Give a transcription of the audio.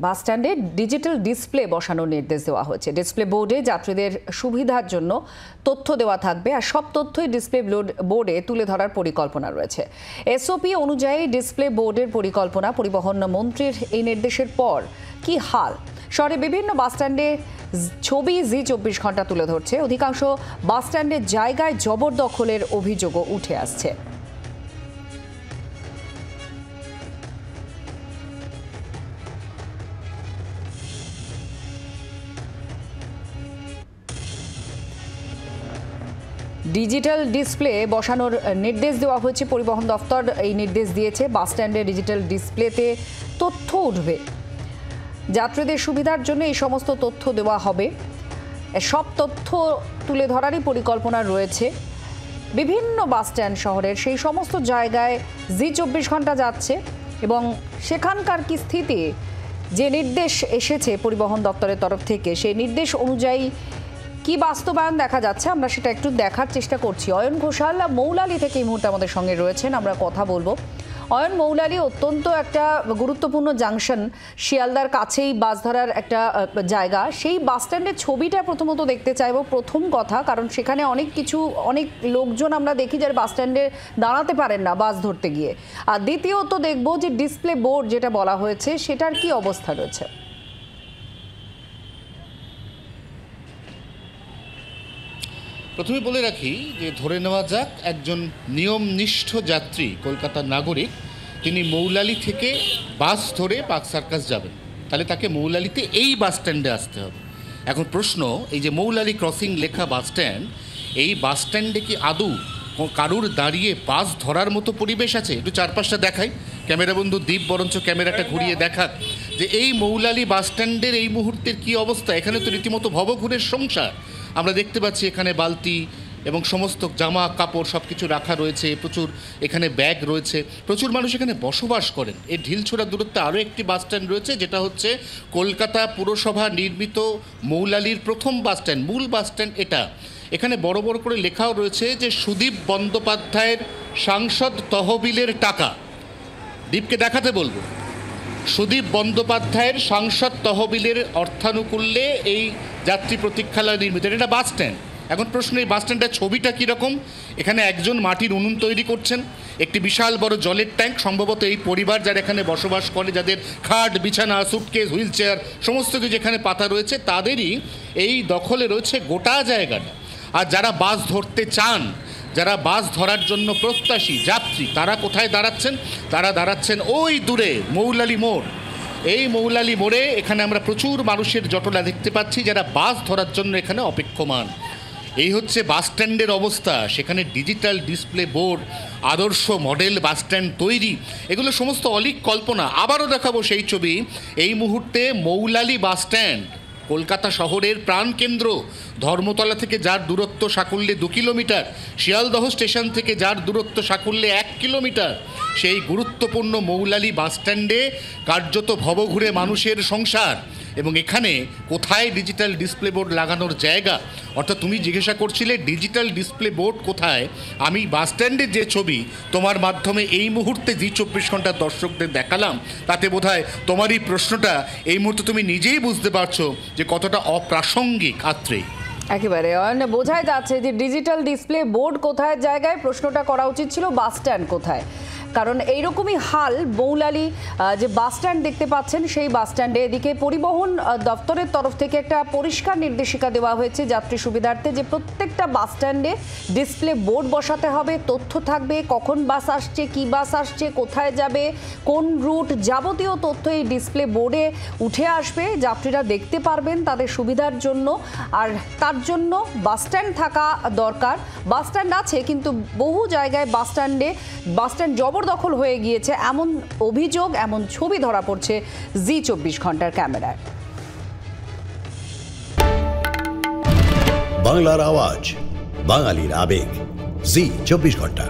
বাস স্ট্যান্ডে digital display বসানোর নির্দেশ দেওয়া হয়েছে। ডিসপ্লে বোর্ডে যাত্রীদের সুবিধার জন্য তথ্য দেওয়া থাকবে, আর সব তথ্যই ডিসপ্লে বোর্ডে তুলে ধরার পরিকল্পনা রয়েছে। এসওপি অনুযায়ী ডিসপ্লে বোর্ডের পরিকল্পনা। পরিবহন মন্ত্রীর এই নির্দেশের পর কি হাল? শহরে বিভিন্ন বাস স্ট্যান্ডে ছবি জি24 ঘন্টা তুলে ধরছে। অধিকাংশ বাস স্ট্যান্ডের জায়গায় জবরদখলের অভিযোগও উঠে আসছে। ডিজিটাল ডিসপ্লে বসানোর নির্দেশ দেওয়া হয়েছে। পরিবহন দফতর এই নির্দেশ দিয়েছে। বাস স্ট্যান্ডে ডিজিটাল ডিসপ্লেতে তথ্য উঠবে, যাত্রীদের সুবিধার জন্য এই সমস্ত তথ্য দেওয়া হবে। সব তথ্য তুলে ধরারই পরিকল্পনা রয়েছে। বিভিন্ন বাস স্ট্যান্ড শহরের সেই সমস্ত জায়গায় জি24 ঘন্টা যাচ্ছে এবং সেখানকার কি স্থিতি, যে নির্দেশ এসেছে পরিবহন দপ্তরের তরফ থেকে, সেই নির্দেশ অনুযায়ী কি বাস্তবায়ন দেখা যাচ্ছে আমরা সেটা একটু দেখার চেষ্টা করছি। অয়ন ঘোষাল মৌলালি থেকে এই মুহূর্তে আমাদের সঙ্গে রয়েছেন, আমরা কথা বলবো। অয়ন, মৌলালি অত্যন্ত একটা গুরুত্বপূর্ণ জাংশন, শিয়ালদার কাছেই বাস ধরার একটা জায়গা। সেই বাস স্ট্যান্ডের ছবিটা প্রথমত দেখতে চাইবো, প্রথম কথা, কারণ সেখানে অনেক লোকজন আমরা দেখি যারা বাস স্ট্যান্ডে দাঁড়াতে পারেন না বাস ধরতে গিয়ে। আর দ্বিতীয়ত দেখবো যে ডিসপ্লে বোর্ড যেটা বলা হয়েছে সেটার কি অবস্থা রয়েছে। প্রথমে বলে রাখি যে ধরে নেওয়া যাক একজন নিয়মনিষ্ঠ যাত্রী, কলকাতার নাগরিক, তিনি মৌলালি থেকে বাস ধরে পার্ক সার্কাস যাবেন, তাহলে তাকে মৌলালিতে এই বাস স্ট্যান্ডে আসতে হবে। এখন প্রশ্ন, এই যে মৌলালি ক্রসিং লেখা বাস স্ট্যান্ড, এই বাস স্ট্যান্ডে কি আদৌ কারুর দাঁড়িয়ে বাস ধরার মতো পরিবেশ আছে? একটু চারপাশটা দেখাই, ক্যামেরা বন্ধু দীপ বরঞ্চ ক্যামেরাটা ঘুরিয়ে দেখাক যে এই মৌলালি বাস স্ট্যান্ডের এই মুহূর্তের কি অবস্থা। এখানে তো রীতিমতো ভবঘুরের সংসার। আমরা দেখতে পাচ্ছি এখানে বালতি এবং সমস্ত জামা কাপড় সব কিছু রাখা রয়েছে, প্রচুর এখানে ব্যাগ রয়েছে, প্রচুর মানুষ এখানে বসবাস করেন। এই ঢিলছোড়া দূরত্বে আরও একটি বাস স্ট্যান্ড রয়েছে, যেটা হচ্ছে কলকাতা পুরসভা নির্মিত মৌলালির প্রথম বাস স্ট্যান্ড, মূল বাস স্ট্যান্ড এটা। এখানে বড় বড় করে লেখাও রয়েছে যে সুদীপ বন্দ্যোপাধ্যায়ের সাংসদ তহবিলের টাকা। দীপকে দেখাতে বলবো, সুদীপ বন্দ্যোপাধ্যায়ের সাংসদ তহবিলের অর্থানুকূল্যে এই যাত্রী প্রতীক্ষালয় নির্মিত, এটা বাস স্ট্যান্ড। এখন প্রশ্ন, এই বাস স্ট্যান্ডের ছবিটা কীরকম? এখানে একজন মাটির উনুন তৈরি করছেন, একটি বিশাল বড় জলের ট্যাঙ্ক, সম্ভবত এই পরিবার যারা এখানে বসবাস করে, যাদের খাট, বিছানা, সুটকেস, হুইল চেয়ার সমস্ত কিছু এখানে পাতা রয়েছে, তাদেরই এই দখলে রয়েছে গোটা জায়গাটা। আর যারা বাস ধরতে চান, যারা বাস ধরার জন্য প্রত্যাশী যাত্রী, তারা কোথায় দাঁড়াচ্ছেন? তারা দাঁড়াচ্ছেন ওই দূরে মৌলালি মোড়। এই মৌলালি মোড়ে এখানে আমরা প্রচুর মানুষের জটলা দেখতে পাচ্ছি, যারা বাস ধরার জন্য এখানে অপেক্ষমান। এই হচ্ছে বাস স্ট্যান্ডের অবস্থা। সেখানে ডিজিটাল ডিসপ্লে বোর্ড, আদর্শ মডেল বাস স্ট্যান্ড তৈরি, এগুলো সমস্ত অলীক কল্পনা। আবারও দেখাবো সেই ছবি। এই মুহূর্তে মৌলালি বাস স্ট্যান্ড কলকাতা শহরের প্রাণকেন্দ্র। ধর্মতলা থেকে যার দূরত্ব সাকুল্যে 2 কিলোমিটার, শিয়ালদহ স্টেশন থেকে যার দূরত্ব সাকুল্যে 1 কিলোমিটার, সেই গুরুত্বপূর্ণ মৌলালি বাস স্ট্যান্ডে কার্যত ভবঘুরে মানুষের সংসার। এবং এখানে কোথায় ডিজিটাল ডিসপ্লে বোর্ড লাগানোর জায়গা? অর্থাৎ তুমি জিজ্ঞাসা করছিলে ডিজিটাল ডিসপ্লে বোর্ড কোথায়, আমি বাস স্ট্যান্ডের যে ছবি তোমার মাধ্যমে এই মুহূর্তে জি24 ঘন্টার দর্শকদের দেখালাম, তাতে বোধহয় তোমারই প্রশ্নটা এই মুহূর্তে তুমি নিজেই বুঝতে পারছো যে কতটা অপ্রাসঙ্গিক। আত্রেই একেবারে বোঝাই যাচ্ছে যে ডিজিটাল ডিসপ্লে বোর্ড কোথায় জায়গায়, প্রশ্নটা করা উচিত ছিল বাস স্ট্যান্ড কোথায়। কারণ এইরকমই হাল মৌলালি যে বাস স্ট্যান্ড দেখতে পাচ্ছেন সেই বাস স্ট্যান্ডে। এদিকে পরিবহন দপ্তরের তরফ থেকে একটা পরিষ্কার নির্দেশিকা দেওয়া হয়েছে যাত্রী সুবিধার্থে, যে প্রত্যেকটা বাস স্ট্যান্ডে ডিসপ্লে বোর্ড বসাতে হবে, তথ্য থাকবে, কখন বাস আসছে, কি বাস আসছে, কোথায় যাবে, কোন রুট, যাবতীয় তথ্য এই ডিসপ্লে বোর্ডে উঠে আসবে, যাত্রীরা দেখতে পারবেন তাদের সুবিধার জন্য। আর তার জন্য বাস স্ট্যান্ড থাকা দরকার। বাস স্ট্যান্ড আছে কিন্তু বহু জায়গায় বাস স্ট্যান্ড জবরদখল হয়ে গিয়েছে, এমন অভিযোগ, এমন ছবি ধরা পড়ছে জি24 ঘন্টার ক্যামেরায়। বাংলার আওয়াজ, বাঙালির আবেগ, জি24 ঘন্টা।